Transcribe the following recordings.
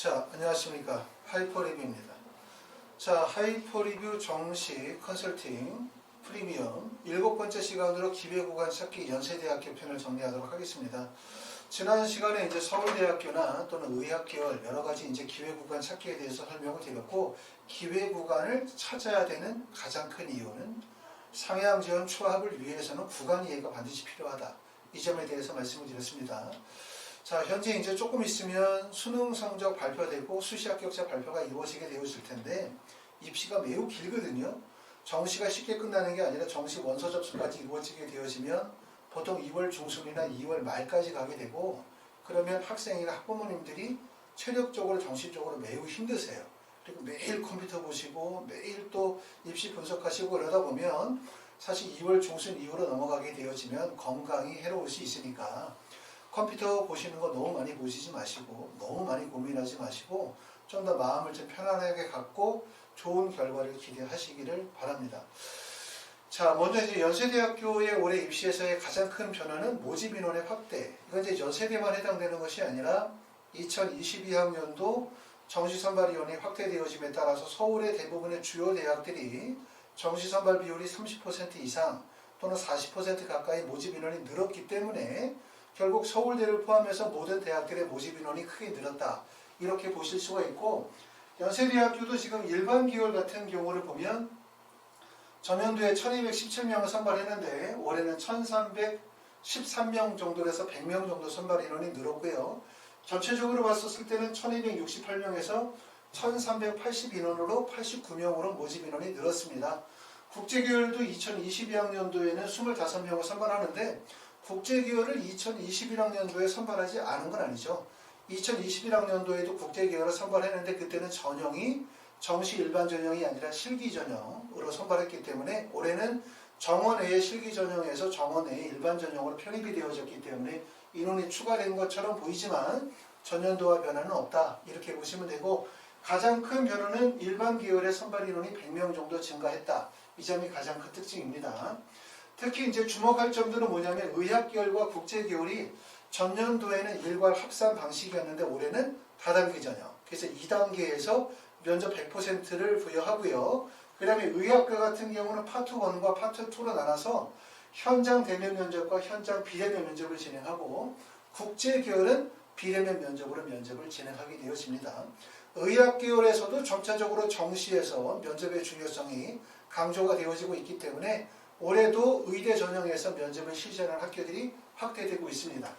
자, 안녕하십니까. 하이퍼리뷰입니다. 자, 하이퍼리뷰 정식 컨설팅 프리미엄 7번째 시간으로 기회구간 찾기 연세대학교 편을 정리하도록 하겠습니다. 지난 시간에 이제 서울대학교나 또는 의학계열 여러가지 이제 기회구간 찾기에 대해서 설명을 드렸고, 기회구간을 찾아야 되는 가장 큰 이유는 상향지원 추합을 위해서는 구간 이해가 반드시 필요하다. 이 점에 대해서 말씀을 드렸습니다. 자, 현재 이제 조금 있으면 수능 성적 발표되고 수시 합격자 발표가 이루어지게 되어질 텐데, 입시가 매우 길거든요. 정시가 쉽게 끝나는 게 아니라 정시 원서 접수까지 이루어지게 되어지면 보통 2월 중순이나 2월 말까지 가게 되고, 그러면 학생이나 학부모님들이 체력적으로 정신적으로 매우 힘드세요. 그리고 매일 컴퓨터 보시고 매일 또 입시 분석하시고 그러다 보면 사실 2월 중순 이후로 넘어가게 되어지면 건강이 해로울 수 있으니까 컴퓨터 보시는 거 너무 많이 보시지 마시고, 너무 많이 고민하지 마시고, 좀 더 마음을 좀 편안하게 갖고 좋은 결과를 기대하시기를 바랍니다. 자, 먼저 이제 연세대학교의 올해 입시에서의 가장 큰 변화는 모집 인원의 확대. 이건 이제 연세대만 해당되는 것이 아니라 2022학년도 정시 선발 인원이 확대되어짐에 따라서 서울의 대부분의 주요 대학들이 정시 선발 비율이 30% 이상 또는 40% 가까이 모집 인원이 늘었기 때문에 결국 서울대를 포함해서 모든 대학들의 모집 인원이 크게 늘었다. 이렇게 보실 수가 있고, 연세대학교도 지금 일반 기월 같은 경우를 보면 전년도에 1217명을 선발했는데 올해는 1313명 정도에서 100명 정도 선발 인원이 늘었고요. 전체적으로 봤었을 때는 1268명에서 1380인원으로 89명으로 모집 인원이 늘었습니다. 국제기열도 2022학년도에는 25명을 선발하는데 국제기열을 2021학년도에 선발하지 않은 건 아니죠. 2021학년도에도 국제기열을 선발했는데 그때는 전형이 정시 일반 전형이 아니라 실기 전형으로 선발했기 때문에 올해는 정원외의 실기 전형에서 정원외의 일반 전형으로 편입이 되어졌기 때문에 인원이 추가된 것처럼 보이지만 전년도와 변화는 없다. 이렇게 보시면 되고, 가장 큰 변화는 일반 계열의 선발 인원이 100명 정도 증가했다. 이 점이 가장 큰 특징입니다. 특히 이제 주목할 점들은 뭐냐면 의학계열과 국제계열이 전년도에는 일괄 합산 방식이었는데 올해는 다단계 전형. 그래서 2단계에서 면접 100%를 부여하고요. 그 다음에 의학과 같은 경우는 파트 1과 파트 2로 나눠서 현장 대면 면접과 현장 비대면 면접을 진행하고, 국제계열은 비대면 면접으로 면접을 진행하게 되어집니다. 의학계열에서도 점차적으로 정시에서 면접의 중요성이 강조가 되어지고 있기 때문에 올해도 의대 전형에서 면접을 실시하는 학교들이 확대되고 있습니다.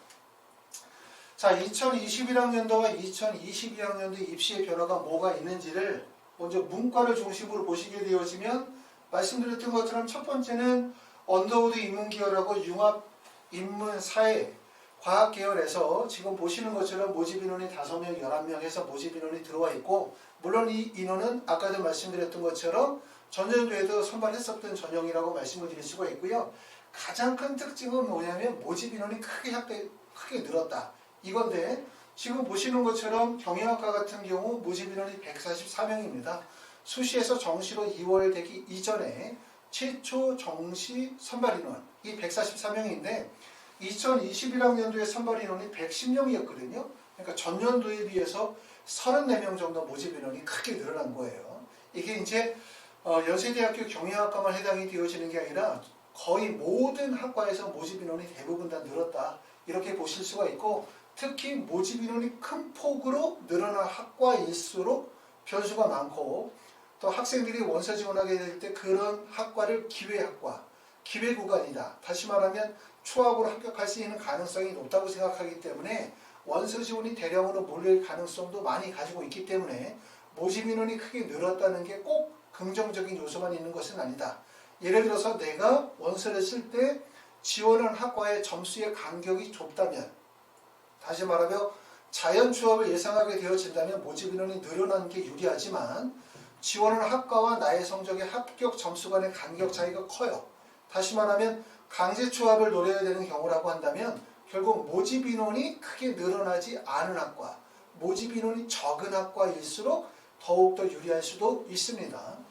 자, 2021학년도와 2022학년도 입시의 변화가 뭐가 있는지를 먼저 문과를 중심으로 보시게 되어지면, 말씀드렸던 것처럼 첫 번째는 언더우드 인문계열하고 융합 인문사회 과학계열에서 지금 보시는 것처럼 모집 인원이 5명, 11명에서 모집 인원이 들어와 있고, 물론 이 인원은 아까도 말씀드렸던 것처럼 전년도에도 선발했었던 전형이라고 말씀을 드릴 수가 있고요. 가장 큰 특징은 뭐냐면 모집 인원이 크게 늘었다. 이건데 지금 보시는 것처럼 경영학과 같은 경우 모집 인원이 144명입니다. 수시에서 정시로 2월 되기 이전에 최초 정시 선발 인원이 144명인데 2021학년도에 선발 인원이 110명이었거든요. 그러니까 전년도에 비해서 34명 정도 모집 인원이 크게 늘어난 거예요. 이게 이제 연세대학교 경영학과만 해당이 되어지는 게 아니라 거의 모든 학과에서 모집 인원이 대부분 다 늘었다. 이렇게 보실 수가 있고, 특히 모집 인원이 큰 폭으로 늘어난 학과일수록 변수가 많고, 또 학생들이 원서 지원하게 될 때 그런 학과를 기회학과, 기회구간이다. 다시 말하면 추합으로 합격할 수 있는 가능성이 높다고 생각하기 때문에 원서 지원이 대량으로 몰릴 가능성도 많이 가지고 있기 때문에 모집 인원이 크게 늘었다는 게 꼭 긍정적인 요소만 있는 것은 아니다. 예를 들어서 내가 원서를 쓸 때 지원한 학과의 점수의 간격이 좁다면, 다시 말하면 자연 추합을 예상하게 되어진다면 모집 인원이 늘어나는 게 유리하지만, 지원한 학과와 나의 성적의 합격 점수 간의 간격 차이가 커요. 다시 말하면 강제 추합을 노려야 되는 경우라고 한다면 결국 모집 인원이 크게 늘어나지 않은 학과, 모집 인원이 적은 학과일수록 더욱더 유리할 수도 있습니다.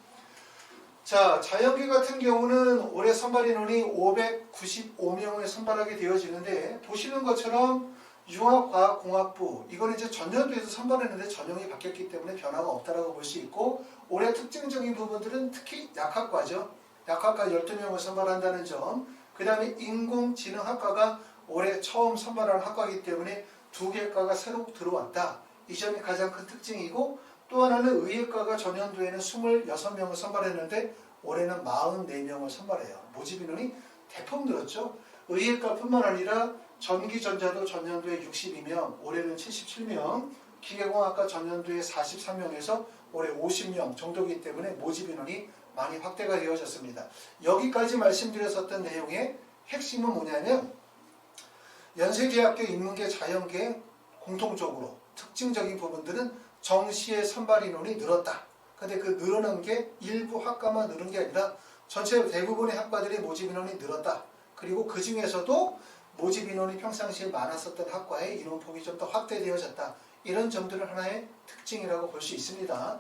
자, 자연계 같은 경우는 올해 선발 인원이 595명을 선발하게 되어지는데, 보시는 것처럼 융합과학공학부 이거는 이제 전년도에도 선발했는데 전형이 바뀌었기 때문에 변화가 없다라고 볼 수 있고 올해 특징적인 부분들은 특히 약학과죠. 약학과 12명을 선발한다는 점. 그 다음에 인공지능학과가 올해 처음 선발한 학과이기 때문에 2개 과가 새로 들어왔다. 이 점이 가장 큰 특징이고 또 하나는 의예과가 전년도에는 26명을 선발했는데 올해는 44명을 선발해요. 모집 인원이 대폭 늘었죠. 의예과뿐만 아니라 전기전자도 전년도에 62명, 올해는 77명, 기계공학과 전년도에 43명에서 올해 50명 정도이기 때문에 모집 인원이 많이 확대가 되어졌습니다. 여기까지 말씀드렸었던 내용의 핵심은 뭐냐면 연세대학교 인문계 자연계 공통적으로 특징적인 부분들은 정시의 선발 인원이 늘었다. 근데 그 늘어난 게 일부 학과만 늘은 게 아니라 전체 대부분의 학과들의 모집 인원이 늘었다. 그리고 그 중에서도 모집 인원이 평상시에 많았었던 학과의 인원폭이 좀 더 확대되어졌다. 이런 점들은 하나의 특징이라고 볼 수 있습니다.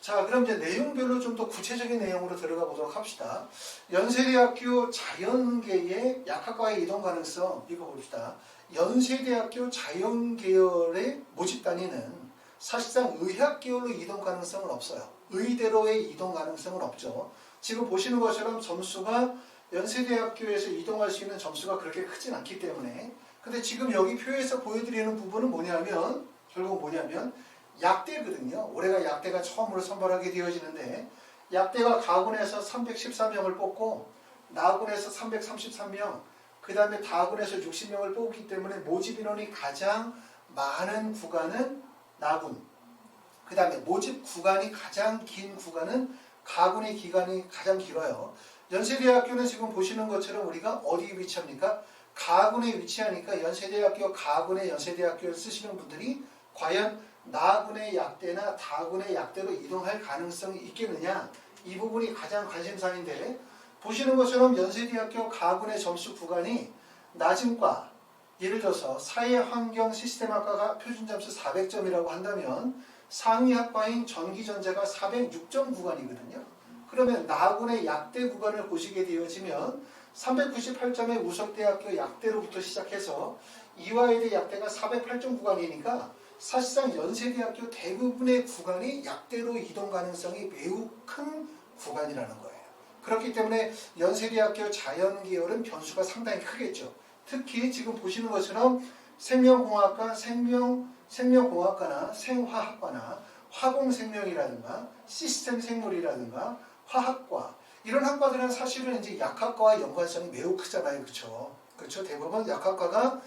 자, 그럼 이제 내용별로 좀 더 구체적인 내용으로 들어가 보도록 합시다. 연세대학교 자연계의 약학과의 이동 가능성 이거 봅시다. 연세대학교 자연계열의 모집 단위는 사실상 의학 계열로 이동 가능성은 없어요. 의대로의 이동 가능성은 없죠. 지금 보시는 것처럼 점수가 연세대학교에서 이동할 수 있는 점수가 그렇게 크진 않기 때문에 근데 지금 여기 표에서 보여드리는 부분은 뭐냐면 결국 뭐냐면 약대거든요. 올해가 약대가 처음으로 선발하게 되어지는데 약대가 가군에서 314명을 뽑고 나군에서 333명 그 다음에 다군에서 60명을 뽑기 때문에 모집 인원이 가장 많은 구간은 나군 그 다음에 모집 구간이 가장 긴 구간은 가군의 기간이 가장 길어요. 연세대학교는 지금 보시는 것처럼 우리가 어디에 위치합니까? 가군에 위치하니까 연세대학교 가군의 연세대학교를 쓰시는 분들이 과연 나군의 약대나 다군의 약대로 이동할 가능성이 있겠느냐 이 부분이 가장 관심사인데 보시는 것처럼 연세대학교 가군의 점수 구간이 낮은 과 예를 들어서 사회환경시스템학과가 표준점수 400점이라고 한다면 상위 학과인 전기전자가 406점 구간이거든요. 그러면 나군의 약대 구간을 보시게 되어지면 398점의 우석대학교 약대로부터 시작해서 이화여대 약대가 408점 구간이니까 사실상 연세대학교 대부분의 구간이 약대로 이동 가능성이 매우 큰 구간이라는 거예요. 그렇기 때문에 연세대학교 자연계열은 변수가 상당히 크겠죠. 특히 지금 보시는 것처럼 생명공학과, 생명공학과나 생화학과나 화공생명이라든가 시스템 생물이라든가 화학과 이런 학과들은 사실은 이제 약학과와 연관성이 매우 크잖아요. 그렇죠? 그렇죠? 대부분 약학과가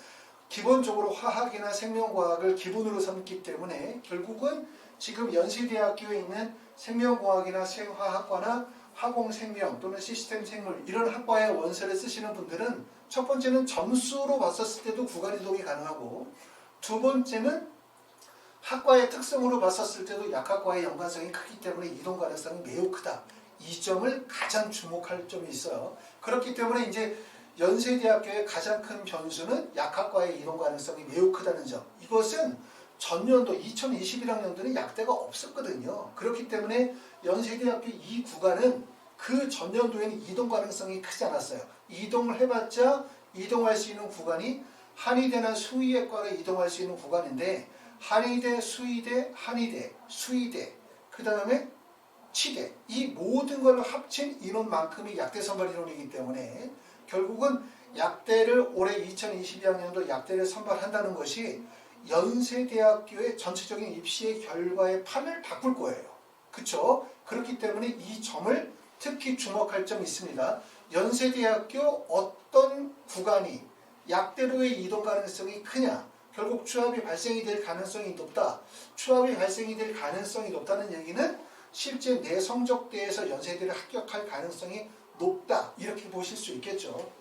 기본적으로 화학이나 생명과학을 기본으로 삼기 때문에 결국은 지금 연세대학교에 있는 생명공학이나 생화학과나 화공생명 또는 시스템 생물 이런 학과의 원서를 쓰시는 분들은 첫 번째는 점수로 봤었을 때도 구간 이동이 가능하고 두 번째는 학과의 특성으로 봤었을 때도 약학과의 연관성이 크기 때문에 이동 가능성이 매우 크다. 이 점을 가장 주목할 점이 있어요. 그렇기 때문에 이제 연세대학교의 가장 큰 변수는 약학과의 이동 가능성이 매우 크다는 점. 이것은 전년도 2021학년도는 약대가 없었거든요. 그렇기 때문에 연세대학교 이 구간은 그 전년도에는 이동 가능성이 크지 않았어요. 이동을 해봤자 이동할 수 있는 구간이 한의대나 수의학과로 이동할 수 있는 구간인데 한의대, 수의대, 한의대, 수의대, 그 다음에 치대 이 모든 걸 합친 인원만큼이 약대 선발 인원이기 때문에 결국은 약대를 올해 2022학년도 약대를 선발한다는 것이 연세대학교의 전체적인 입시의 결과의 판을 바꿀 거예요. 그렇죠? 그렇기 때문에 이 점을 특히 주목할 점이 있습니다. 연세대학교 어떤 구간이 약대로의 이동 가능성이 크냐? 결국 추합이 발생이 될 가능성이 높다. 추합이 발생이 될 가능성이 높다는 얘기는 실제 내 성적대에서 연세대를 합격할 가능성이 높다. 이렇게 보실 수 있겠죠.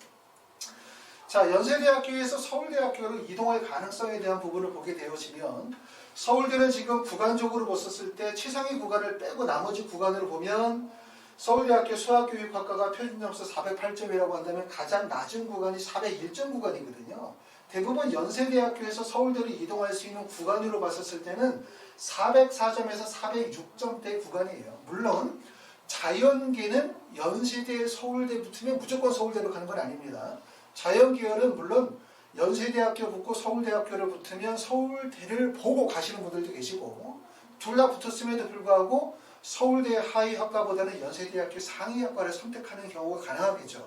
자, 연세대학교에서 서울대학교로 이동할 가능성에 대한 부분을 보게 되어지면 서울대는 지금 구간적으로 봤었을 때 최상위 구간을 빼고 나머지 구간으로 보면 서울대학교 수학교육학과가 표준점수 408점이라고 한다면 가장 낮은 구간이 401점 구간이거든요. 대부분 연세대학교에서 서울대로 이동할 수 있는 구간으로 봤었을 때는 404점에서 406점대 구간이에요. 물론 자연계는 연세대, 서울대 붙으면 무조건 서울대로 가는 건 아닙니다. 자연계열은 물론 연세대학교 붙고 서울대학교를 붙으면 서울대를 보고 가시는 분들도 계시고 둘 다 붙었음에도 불구하고 서울대 하위학과보다는 연세대학교 상위학과를 선택하는 경우가 가능하겠죠.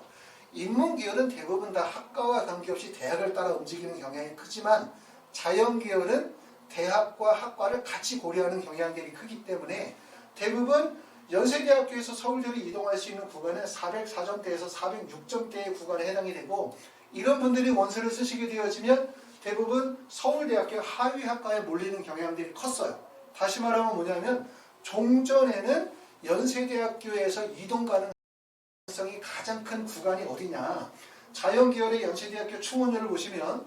인문계열은 대부분 다 학과와 관계없이 대학을 따라 움직이는 경향이 크지만 자연계열은 대학과 학과를 같이 고려하는 경향들이 크기 때문에 대부분 연세대학교에서 서울대로 이동할 수 있는 구간은 404점대에서 406점대의 구간에 해당이 되고 이런 분들이 원서를 쓰시게 되어지면 대부분 서울대학교 하위학과에 몰리는 경향들이 컸어요. 다시 말하면 뭐냐면 종전에는 연세대학교에서 이동 가능성이 가장 큰 구간이 어디냐. 자연계열의 연세대학교 충원율을 보시면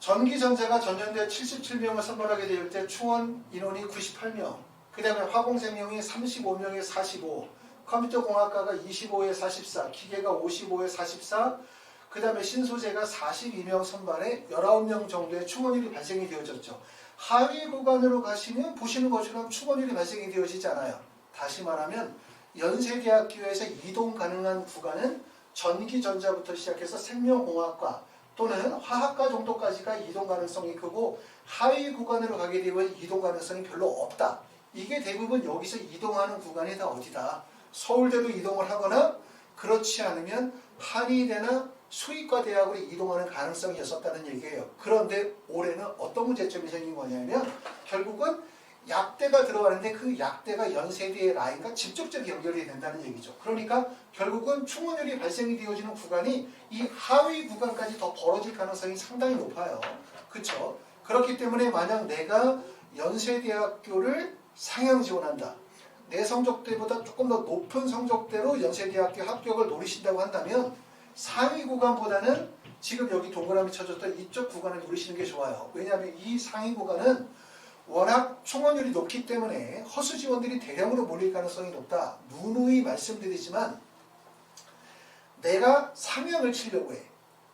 전기전자가 전년도에 77명을 선발하게 될 때 충원 인원이 98명, 그 다음에 화공생명이 35명에 45, 컴퓨터공학과가 25에 44, 기계가 55에 44, 그 다음에 신소재가 42명 선발에 19명 정도의 충원율이 발생이 되어졌죠. 하위 구간으로 가시면 보시는 것처럼 충원율이 발생이 되어지지 않아요. 다시 말하면 연세대학교에서 이동 가능한 구간은 전기전자부터 시작해서 생명공학과 또는 화학과 정도까지가 이동 가능성이 크고 하위 구간으로 가게 되면 이동 가능성이 별로 없다. 이게 대부분 여기서 이동하는 구간이 다 어디다. 서울대로 이동을 하거나 그렇지 않으면 한의대나 수의과 대학으로 이동하는 가능성이 있었다는 얘기예요. 그런데 올해는 어떤 문제점이 생긴 거냐면 결국은 약대가 들어가는데 그 약대가 연세대의 라인과 직접적으로 연결이 된다는 얘기죠. 그러니까 결국은 충원율이 발생이 되어지는 구간이 이 하위 구간까지 더 벌어질 가능성이 상당히 높아요. 그렇죠? 그렇기 때문에 만약 내가 연세대학교를 상향 지원한다. 내 성적대보다 조금 더 높은 성적대로 연세대학교 합격을 노리신다고 한다면 상위 구간보다는 지금 여기 동그라미 쳐줬던 이쪽 구간을 노리시는 게 좋아요. 왜냐하면 이 상위 구간은 워낙 충원율이 높기 때문에 허수 지원들이 대량으로 몰릴 가능성이 높다. 누누이 말씀드리지만 내가 상향을 치려고 해.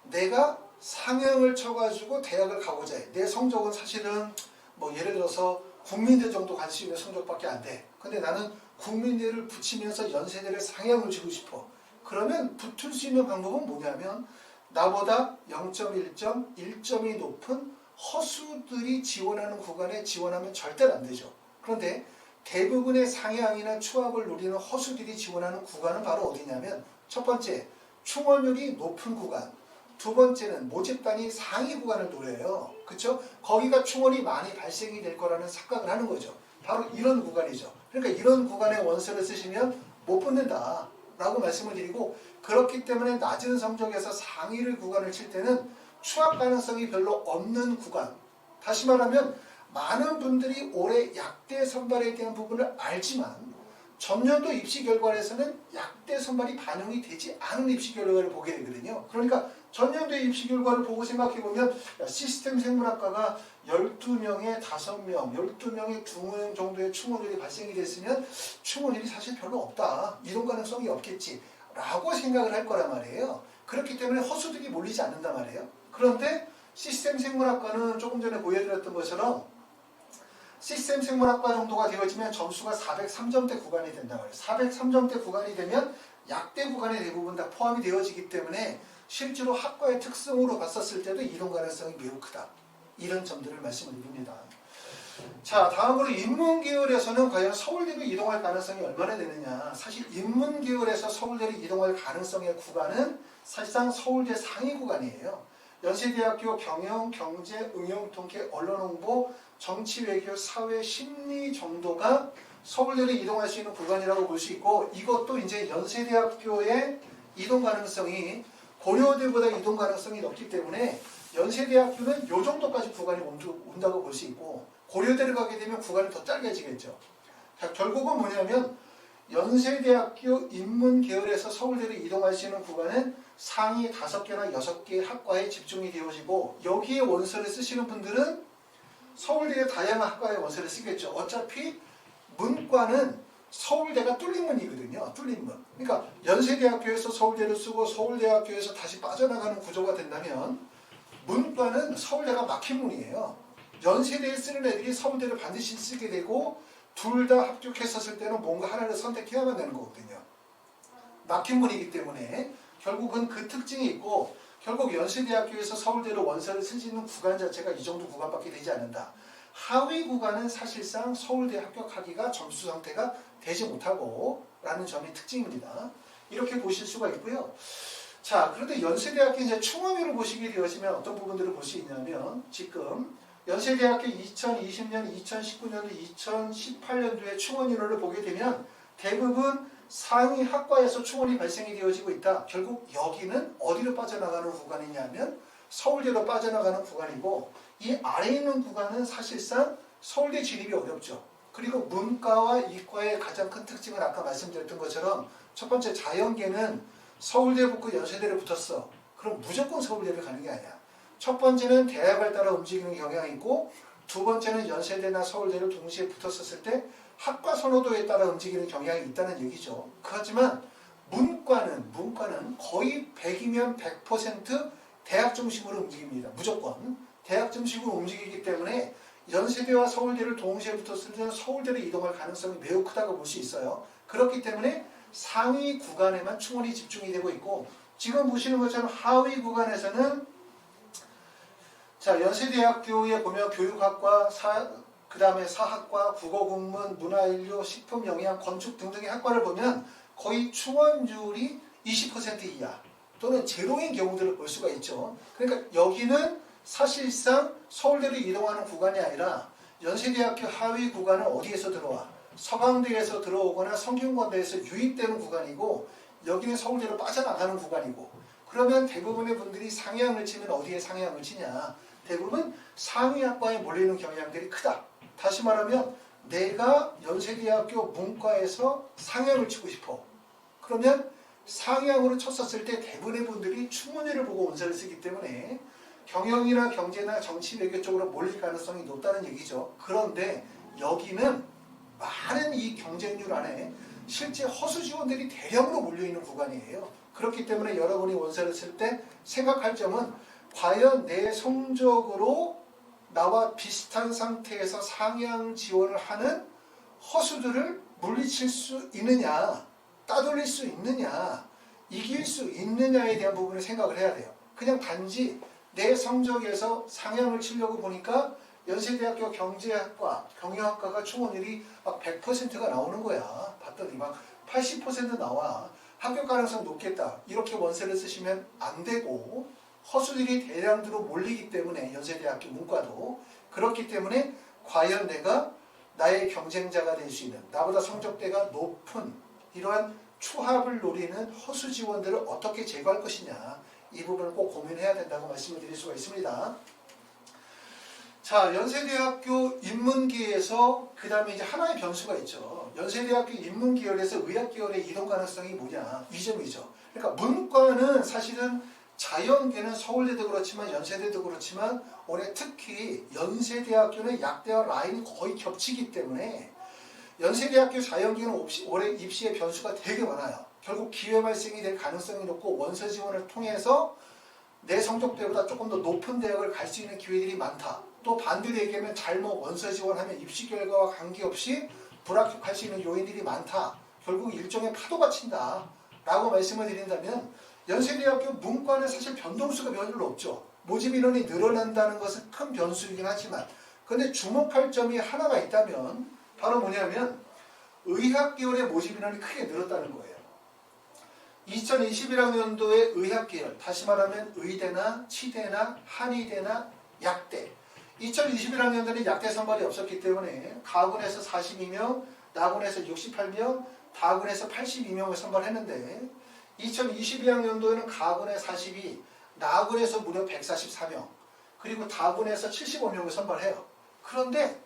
내가 상향을 쳐가지고 대학을 가고자 해. 내 성적은 사실은 뭐 예를 들어서 국민대 정도 갈 수 있는 성적밖에 안 돼. 근데 나는 국민대를 붙이면서 연세대를 상향을 주고 싶어. 그러면 붙을 수 있는 방법은 뭐냐면 나보다 0.1점, 1점이 높은 허수들이 지원하는 구간에 지원하면 절대로 안 되죠. 그런데 대부분의 상향이나 추합을 노리는 허수들이 지원하는 구간은 바로 어디냐면 첫 번째, 충원율이 높은 구간. 두 번째는 모집단이 상위 구간을 노려요. 그렇죠? 거기가 충원이 많이 발생이 될 거라는 착각을 하는 거죠. 바로 이런 구간이죠. 그러니까 이런 구간에 원서를 쓰시면 못 붙는다 라고 말씀을 드리고 그렇기 때문에 낮은 성적에서 상위를 구간을 칠 때는 추합 가능성이 별로 없는 구간. 다시 말하면 많은 분들이 올해 약대 선발에 대한 부분을 알지만 전년도 입시 결과에서는 약대 선발이 반영이 되지 않은 입시 결과를 보게 되거든요. 그러니까 전년도의 입시 결과를 보고 생각해보면 시스템 생물학과가 12명에 5명, 12명에 2명 정도의 충원율이 발생이 됐으면 충원율이 사실 별로 없다. 이동 가능성이 없겠지. 라고 생각을 할 거란 말이에요. 그렇기 때문에 허수들이 몰리지 않는단 말이에요. 그런데 시스템 생물학과는 조금 전에 보여드렸던 것처럼 시스템 생물학과 정도가 되어지면 점수가 403점대 구간이 된단 말이에요. 403점대 구간이 되면 약대 구간에 대부분 다 포함이 되어지기 때문에 실제로 학과의 특성으로 봤었을 때도 이동 가능성이 매우 크다. 이런 점들을 말씀을 드립니다. 자, 다음으로 인문계열에서는 과연 서울대로 이동할 가능성이 얼마나 되느냐. 사실 인문계열에서 서울대로 이동할 가능성의 구간은 사실상 서울대 상위 구간이에요. 연세대학교 경영, 경제, 응용통계, 언론홍보, 정치, 외교, 사회, 심리 정도가 서울대로 이동할 수 있는 구간이라고 볼 수 있고 이것도 이제 연세대학교의 이동 가능성이 고려대보다 이동 가능성이 높기 때문에 연세대학교는 이 정도까지 구간이 온다고 볼 수 있고 고려대를 가게 되면 구간이 더 짧아지겠죠. 결국은 뭐냐면 연세대학교 인문계열에서 서울대로 이동할 수 있는 구간은 상위 5개나 6개의 학과에 집중이 되어지고 여기에 원서를 쓰시는 분들은 서울대의 다양한 학과에 원서를 쓰겠죠. 어차피 문과는 서울대가 뚫린문이거든요. 뚫린문. 그러니까 연세대학교에서 서울대를 쓰고 서울대학교에서 다시 빠져나가는 구조가 된다면 문과는 서울대가 막힌문이에요. 연세대에 쓰는 애들이 서울대를 반드시 쓰게 되고 둘 다 합격했었을 때는 뭔가 하나를 선택해야만 되는 거거든요. 막힌문이기 때문에 결국은 그 특징이 있고 결국 연세대학교에서 서울대로 원서를 쓸 수 있는 구간 자체가 이 정도 구간밖에 되지 않는다. 하위 구간은 사실상 서울대 합격하기가 점수 상태가 되지 못하고 라는 점이 특징입니다. 이렇게 보실 수가 있고요. 자, 그런데 연세대학교 이제 충원위를 보시게 되어지면 어떤 부분들을 볼 수 있냐면 지금 연세대학교 2020년, 2019년도, 2018년도에 충원 인원을 보게 되면 대부분 상위 학과에서 충원이 발생이 되어지고 있다. 결국 여기는 어디로 빠져나가는 구간이냐면 서울대로 빠져나가는 구간이고 이 아래에 있는 구간은 사실상 서울대 진입이 어렵죠. 그리고 문과와 이과의 가장 큰 특징은 아까 말씀드렸던 것처럼 첫 번째 자연계는 서울대 붙고 연세대를 붙었어. 그럼 무조건 서울대를 가는 게 아니야. 첫 번째는 대학을 따라 움직이는 경향이 있고 두 번째는 연세대나 서울대를 동시에 붙었었을 때 학과 선호도에 따라 움직이는 경향이 있다는 얘기죠. 하지만 문과는 거의 100이면 100% 대학 중심으로 움직입니다. 무조건 대학 중심으로 움직이기 때문에 연세대와 서울대를 동시에 붙었을 때는 서울대로 이동할 가능성이 매우 크다고 볼 수 있어요. 그렇기 때문에 상위 구간에만 충원이 집중이 되고 있고 지금 보시는 것처럼 하위 구간에서는 자 연세대학교에 보면 교육학과, 그 다음에 사학과, 국어국문, 문화인류, 식품영양, 건축 등등의 학과를 보면 거의 충원율이 20% 이하 또는 제로인 경우들을 볼 수가 있죠. 그러니까 여기는 사실상 서울대로 이동하는 구간이 아니라 연세대학교 하위 구간은 어디에서 들어와? 서강대에서 들어오거나 성균관대에서 유입되는 구간이고 여기는 서울대로 빠져나가는 구간이고 그러면 대부분의 분들이 상향을 치면 어디에 상향을 치냐? 대부분 상위학과에 몰리는 경향들이 크다. 다시 말하면 내가 연세대학교 문과에서 상향을 치고 싶어. 그러면 상향으로 쳤었을 때 대부분의 분들이 충원위를 보고 원서를 쓰기 때문에 경영이나 경제나 정치 외교 쪽으로 몰릴 가능성이 높다는 얘기죠. 그런데 여기는 많은 이 경쟁률 안에 실제 허수 지원들이 대량으로 몰려있는 구간이에요. 그렇기 때문에 여러분이 원서를 쓸 때 생각할 점은 과연 내 성적으로 나와 비슷한 상태에서 상향 지원을 하는 허수들을 물리칠 수 있느냐, 따돌릴 수 있느냐, 이길 수 있느냐에 대한 부분을 생각을 해야 돼요. 그냥 단지 내 성적에서 상향을 치려고 보니까 연세대학교 경제학과, 경영학과가 충원율이 막 100%가 나오는 거야. 봤더니 막 80% 나와. 합격 가능성 높겠다. 이렇게 원서를 쓰시면 안 되고 허수들이 대량으로 몰리기 때문에 연세대학교 문과도 그렇기 때문에 과연 내가 나의 경쟁자가 될 수 있는 나보다 성적대가 높은 이러한 추합을 노리는 허수 지원들을 어떻게 제거할 것이냐 이 부분을 꼭 고민해야 된다고 말씀을 드릴 수가 있습니다. 자, 연세대학교 인문계에서 그 다음에 이제 하나의 변수가 있죠. 연세대학교 인문계열에서 의학계열의 이동 가능성이 뭐냐 이 점이죠. 그러니까 문과는 사실은 자연계는 서울대도 그렇지만 연세대도 그렇지만 올해 특히 연세대학교는 약대와 라인이 거의 겹치기 때문에 연세대학교 자연계는 올해 입시의 변수가 되게 많아요. 결국 기회 발생이 될 가능성이 높고 원서 지원을 통해서 내 성적대보다 조금 더 높은 대학을 갈 수 있는 기회들이 많다. 또 반대로 얘기하면 잘못 원서 지원하면 입시 결과와 관계없이 불합격할 수 있는 요인들이 많다. 결국 일종의 파도가 친다. 라고 말씀을 드린다면 연세대학교 문과는 사실 변동수가 별로 없죠. 모집 인원이 늘어난다는 것은 큰 변수이긴 하지만 그런데 주목할 점이 하나가 있다면 바로 뭐냐면 의학계열의 모집 인원이 크게 늘었다는 거예요. 2021학년도에 의학계열, 다시 말하면 의대나 치대나 한의대나 약대 2021학년도는 약대 선발이 없었기 때문에 가군에서 42명, 나군에서 68명, 다군에서 82명을 선발했는데 2022학년도에는 가군에 42, 나군에서 무려 144명, 그리고 다군에서 75명을 선발해요. 그런데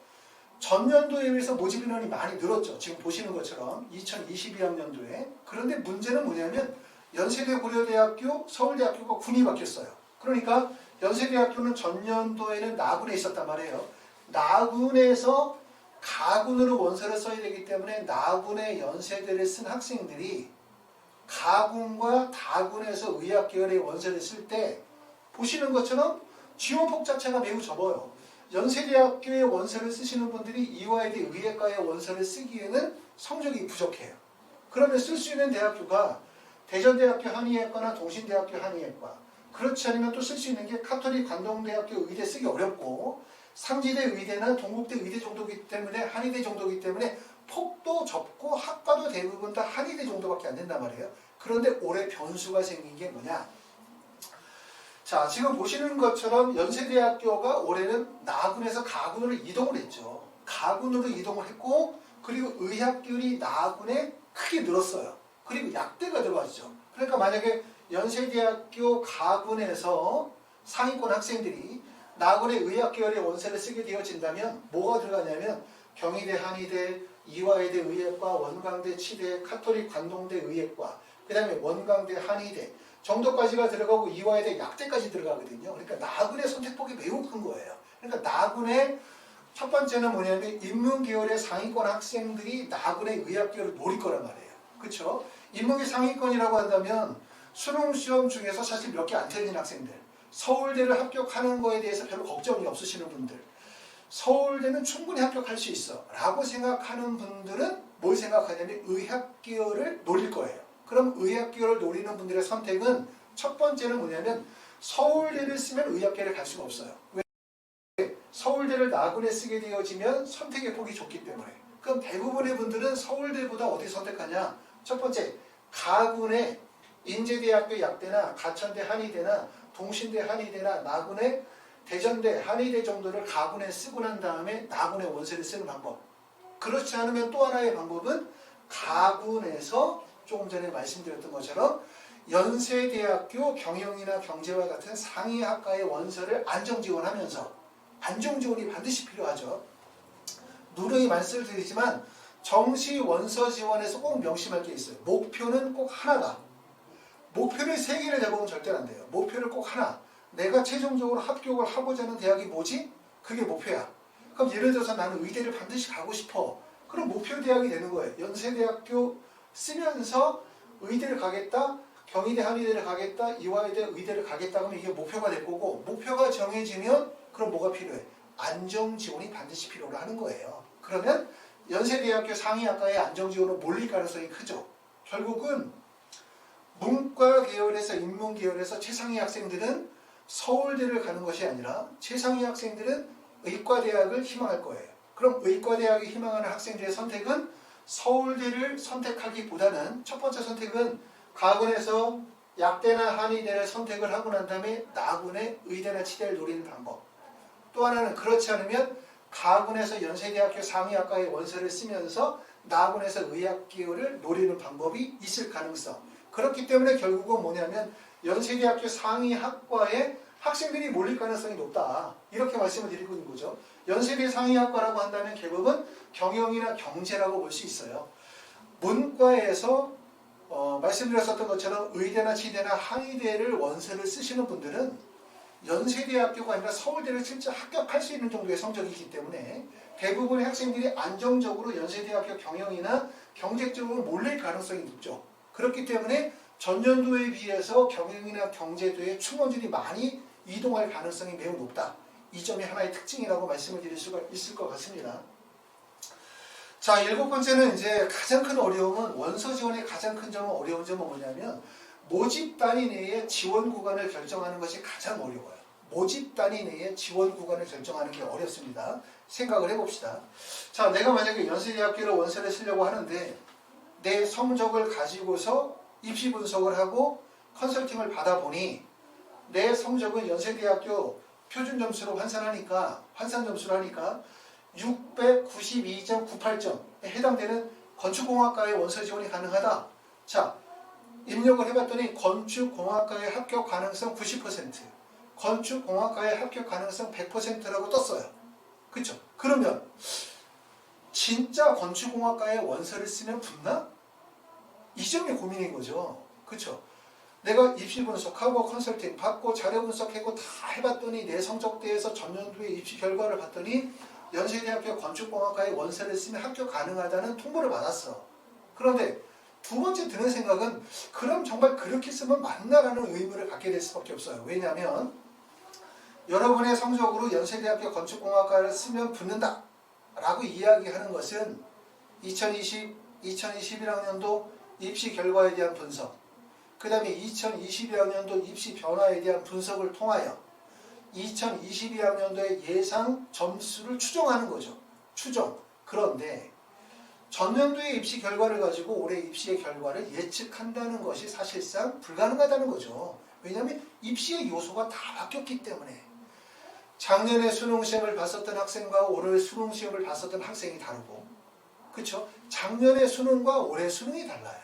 전년도에 비해서 모집 인원이 많이 늘었죠. 지금 보시는 것처럼 2022학년도에. 그런데 문제는 뭐냐면 연세대 고려대학교, 서울대학교가 군이 바뀌었어요. 그러니까 연세대학교는 전년도에는 나군에 있었단 말이에요. 나군에서 가군으로 원서를 써야 되기 때문에 나군의 연세대를 쓴 학생들이 가군과 다군에서 의학계열의 원서를 쓸 때 보시는 것처럼 지원폭 자체가 매우 적어요. 연세대학교의 원서를 쓰시는 분들이 이화여대 의예과의 원서를 쓰기에는 성적이 부족해요. 그러면 쓸 수 있는 대학교가 대전대학교 한의예과나 동신대학교 한의예과, 그렇지 않으면 또 쓸 수 있는 게 카톨릭 관동대학교 의대 쓰기 어렵고 상지대 의대나 동국대 의대 정도이기 때문에 한의대 정도이기 때문에 폭도 좁고 학과도 대부분 다 한의대 정도밖에 안 된단 말이에요. 그런데 올해 변수가 생긴 게 뭐냐? 자, 지금 보시는 것처럼 연세대학교가 올해는 나군에서 가군으로 이동을 했죠. 가군으로 이동을 했고 그리고 의학교율이 나군에 크게 늘었어요. 그리고 약대가 들어왔죠. 그러니까 만약에 연세대학교 가군에서 상위권 학생들이 나군의 의학계열의 원서를 쓰게 되어진다면 뭐가 들어가냐면 경희대, 한의대, 이화여대 의학과, 원광대, 치대, 카톨릭 관동대 의학과, 그 다음에 원광대, 한의대 정도까지가 들어가고 이화여대 약대까지 들어가거든요. 그러니까 나군의 선택폭이 매우 큰 거예요. 그러니까 나군의 첫 번째는 뭐냐면 인문계열의 상위권 학생들이 나군의 의학계열을 노릴 거란 말이에요. 그렇죠? 인문계 상위권이라고 한다면 수능시험 중에서 사실 몇 개 안 틀린 학생들, 서울대를 합격하는 거에 대해서 별로 걱정이 없으시는 분들, 서울대는 충분히 합격할 수 있어 라고 생각하는 분들은 뭘 생각하냐면 의학계열을 노릴 거예요. 그럼 의학계열을 노리는 분들의 선택은 첫 번째는 뭐냐면 서울대를 쓰면 의학계를 갈 수가 없어요. 왜? 서울대를 나군에 쓰게 되어지면 선택의 폭이 좁기 때문에. 그럼 대부분의 분들은 서울대보다 어디 선택하냐? 첫 번째, 가군의 인제대학교 약대나 가천대 한의대나 동신대 한의대나 나군의 대전대 한의대 정도를 가군에 쓰고 난 다음에 나군의 원서를 쓰는 방법. 그렇지 않으면 또 하나의 방법은 가군에서 조금 전에 말씀드렸던 것처럼 연세대학교 경영이나 경제와 같은 상위학과의 원서를 안정지원하면서, 안정지원이 반드시 필요하죠. 누누이 말씀을 드리지만 정시 원서 지원에서 꼭 명심할 게 있어요. 목표는 꼭 하나다. 목표를 세 개를 잡으면 절대 안 돼요. 목표를 꼭 하나. 내가 최종적으로 합격을 하고자 하는 대학이 뭐지? 그게 목표야. 그럼 예를 들어서 나는 의대를 반드시 가고 싶어. 그럼 목표 대학이 되는 거예요. 연세대학교 쓰면서 의대를 가겠다, 경희대 한의대를 가겠다, 이화여대 의대를 가겠다 하면 이게 목표가 될 거고, 목표가 정해지면 그럼 뭐가 필요해? 안정지원이 반드시 필요로 하는 거예요. 그러면 연세대학교 상위학과의 안정지원으로 몰릴 가능성이 크죠. 결국은 문과 계열에서 인문 계열에서 최상위 학생들은 서울대를 가는 것이 아니라 최상위 학생들은 의과대학을 희망할 거예요. 그럼 의과대학을 희망하는 학생들의 선택은 서울대를 선택하기보다는 첫 번째 선택은 가군에서 약대나 한의대를 선택을 하고 난 다음에 나군의 의대나 치대를 노리는 방법. 또 하나는 그렇지 않으면 가군에서 연세대학교 상위학과의 원서를 쓰면서 나군에서 의학계열을 노리는 방법이 있을 가능성. 그렇기 때문에 결국은 뭐냐면 연세대학교 상위학과에 학생들이 몰릴 가능성이 높다. 이렇게 말씀을 드리고 있는 거죠. 연세대 상위학과라고 한다면 결국은 경영이나 경제라고 볼 수 있어요. 문과에서 말씀드렸었던 것처럼 의대나 치대나 한의대를 원서를 쓰시는 분들은 연세대학교가 아니라 서울대를 실제 합격할 수 있는 정도의 성적이기 때문에 대부분의 학생들이 안정적으로 연세대학교 경영이나 경제 쪽으로 몰릴 가능성이 높죠. 그렇기 때문에 전년도에 비해서 경영이나 경제도에 충원들이 많이 이동할 가능성이 매우 높다. 이 점이 하나의 특징이라고 말씀을 드릴 수가 있을 것 같습니다. 자, 7번째는 이제 가장 큰 어려움은 원서 지원의 가장 큰 점은 어려운 점은 뭐냐면 모집 단위 내에 지원 구간을 결정하는 것이 가장 어려워요. 모집 단위 내에 지원 구간을 결정하는 게 어렵습니다. 생각을 해봅시다. 자, 내가 만약에 연세대학교를 원서를 쓰려고 하는데 내 성적을 가지고서 입시 분석을 하고 컨설팅을 받아보니 내 성적은 연세대학교 표준 점수로 환산 점수로 하니까 692.98점에 해당되는 건축공학과의 원서 지원이 가능하다. 자, 입력을 해봤더니 건축공학과의 합격 가능성 90%, 건축공학과의 합격 가능성 100%라고 떴어요. 그쵸? 그러면 진짜 건축공학과의 원서를 쓰면 붙나? 이 점이 고민인 거죠. 그쵸? 내가 입시 분석하고 컨설팅 받고 자료 분석하고 다 해봤더니 내 성적대에서 전년도의 입시 결과를 봤더니 연세대학교 건축공학과의 원서를 쓰면 합격 가능하다는 통보를 받았어. 그런데 두 번째 드는 생각은 그럼 정말 그렇게 쓰면 맞나라는 의문을 갖게 될 수밖에 없어요. 왜냐하면 여러분의 성적으로 연세대학교 건축공학과를 쓰면 붙는다 라고 이야기하는 것은 2020, 2021학년도 입시 결과에 대한 분석, 그 다음에 2022학년도 입시 변화에 대한 분석을 통하여 2022학년도의 예상 점수를 추정하는 거죠. 추정. 그런데 전년도의 입시 결과를 가지고 올해 입시의 결과를 예측한다는 것이 사실상 불가능하다는 거죠. 왜냐하면 입시의 요소가 다 바뀌었기 때문에. 작년에 수능시험을 봤었던 학생과 올해 수능시험을 봤었던 학생이 다르고, 그렇죠? 작년에 수능과 올해 수능이 달라요.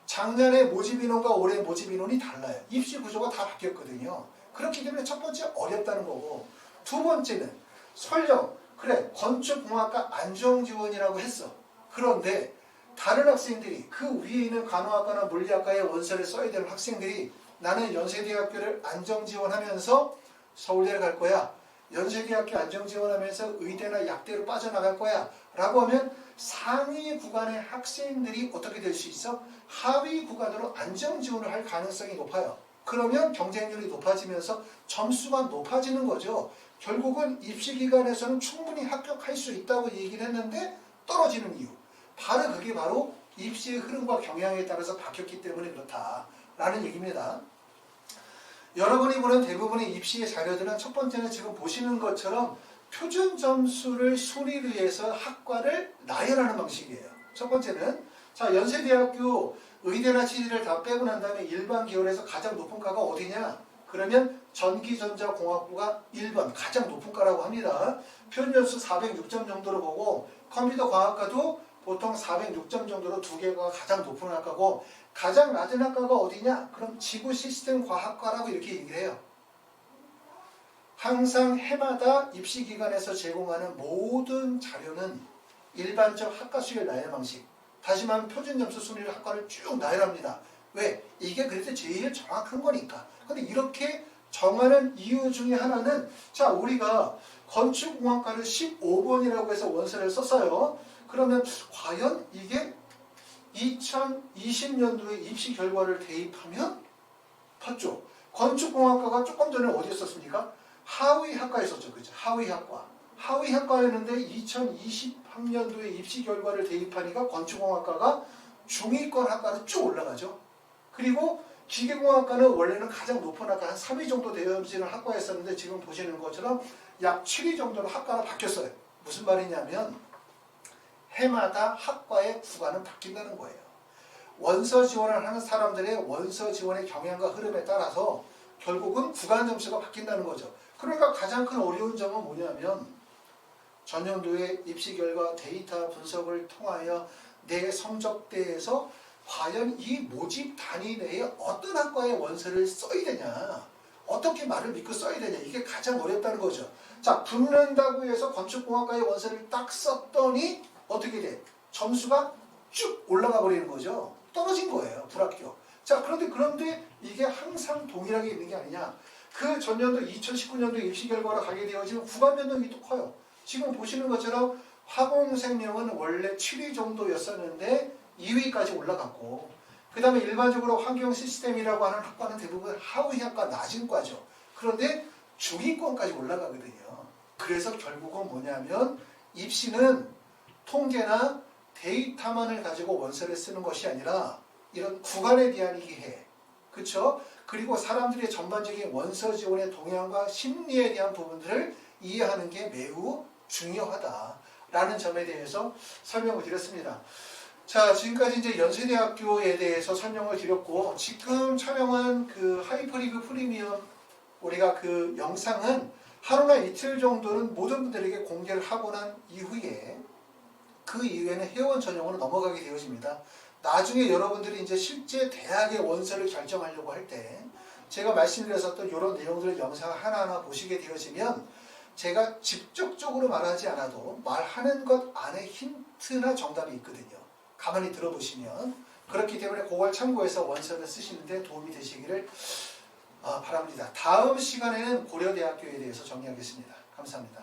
작년에 모집인원과 올해 모집인원이 달라요. 입시 구조가 다 바뀌었거든요. 그렇기 때문에 첫 번째 어렵다는 거고, 두 번째는 설령 그래 건축공학과 안정지원이라고 했어. 그런데 다른 학생들이 그 위에 있는 간호학과나 물리학과의 원서를 써야 되는 학생들이 나는 연세대학교를 안정지원하면서 서울대를 갈 거야. 연세대학교 안정지원하면서 의대나 약대로 빠져나갈 거야. 라고 하면 상위 구간의 학생들이 어떻게 될 수 있어? 하위 구간으로 안정지원을 할 가능성이 높아요. 그러면 경쟁률이 높아지면서 점수가 높아지는 거죠. 결국은 입시기관에서는 충분히 합격할 수 있다고 얘기를 했는데 떨어지는 이유. 그게 바로 입시의 흐름과 경향에 따라서 바뀌었기 때문에 그렇다라는 얘기입니다. 여러분이 보는 대부분의 입시의 자료들은 첫 번째는 지금 보시는 것처럼 표준 점수를 순위로 해서 학과를 나열하는 방식이에요. 첫 번째는 자 연세대학교 의대나 치대를 다 빼고 난 다음에 일반 계열에서 가장 높은 과가 어디냐? 그러면 전기전자공학부가 1번 가장 높은 과라고 합니다. 표준 점수 406점 정도로 보고 컴퓨터과학과도 보통 406점 정도로 두 개가 가장 높은 학과고 가장 낮은 학과가 어디냐? 그럼 지구시스템과학과라고 이렇게 얘기를 해요. 항상 해마다 입시기관에서 제공하는 모든 자료는 일반적 학과 수열 나열 방식 다시 말하면 표준점수 순위를 학과를 쭉 나열합니다. 왜? 이게 그래도 제일 정확한 거니까. 근데 이렇게 정하는 이유 중에 하나는 자 우리가 건축공학과를 15번이라고 해서 원서를 썼어요. 그러면 과연 이게 2020년도에 입시 결과를 대입하면 봤죠? 건축공학과가 조금 전에 어디에 썼습니까? 하위학과에 썼죠. 그죠? 하위학과. 하위학과였는데 2020학년도에 입시 결과를 대입하니까 건축공학과가 중위권 학과로 쭉 올라가죠. 그리고 기계공학과는 원래는 가장 높은 학과 한 3위 정도 되어지는 학과였었는데 지금 보시는 것처럼 약 7위 정도로 학과가 바뀌었어요. 무슨 말이냐면 해마다 학과의 구간은 바뀐다는 거예요. 원서 지원을 하는 사람들의 원서 지원의 경향과 흐름에 따라서 결국은 구간 점수가 바뀐다는 거죠. 그러니까 가장 큰 어려운 점은 뭐냐면 전년도의 입시 결과 데이터 분석을 통하여 내 성적대에서 과연 이 모집 단위 내에 어떤 학과의 원서를 써야 되냐, 어떻게 말을 믿고 써야 되냐, 이게 가장 어렵다는 거죠. 자, 붙는다고 해서 건축공학과의 원서를 딱 썼더니 어떻게 돼? 점수가 쭉 올라가 버리는 거죠. 떨어진 거예요. 불합격. 자, 그런데 이게 항상 동일하게 있는 게 아니냐. 그 전년도 2019년도 입시 결과로 가게 되어지면 구간 변동이 또 커요. 지금 보시는 것처럼 화공생명은 원래 7위 정도였었는데 2위까지 올라갔고, 그 다음에 일반적으로 환경시스템이라고 하는 학과는 대부분 하위학과 낮은 과죠. 그런데 중위권까지 올라가거든요. 그래서 결국은 뭐냐면 입시는 통계나 데이터만을 가지고 원서를 쓰는 것이 아니라 이런 구간에 대한 이해, 그렇죠? 그리고 사람들의 전반적인 원서 지원의 동향과 심리에 대한 부분들을 이해하는 게 매우 중요하다라는 점에 대해서 설명을 드렸습니다. 자, 지금까지 이제 연세대학교에 대해서 설명을 드렸고, 지금 촬영한 그 하이퍼리뷰 프리미엄 우리가 그 영상은 하루나 이틀 정도는 모든 분들에게 공개를 하고 난 이후에 그 이후에는 회원 전용으로 넘어가게 되어집니다. 나중에 여러분들이 이제 실제 대학의 원서를 결정하려고 할 때 제가 말씀드렸었던 이런 내용들을 영상을 하나하나 보시게 되어지면 제가 직접적으로 말하지 않아도 말하는 것 안에 힌트나 정답이 있거든요. 가만히 들어보시면. 그렇기 때문에 그걸 참고해서 원서를 쓰시는 데 도움이 되시기를 바랍니다. 다음 시간에는 고려대학교에 대해서 정리하겠습니다. 감사합니다.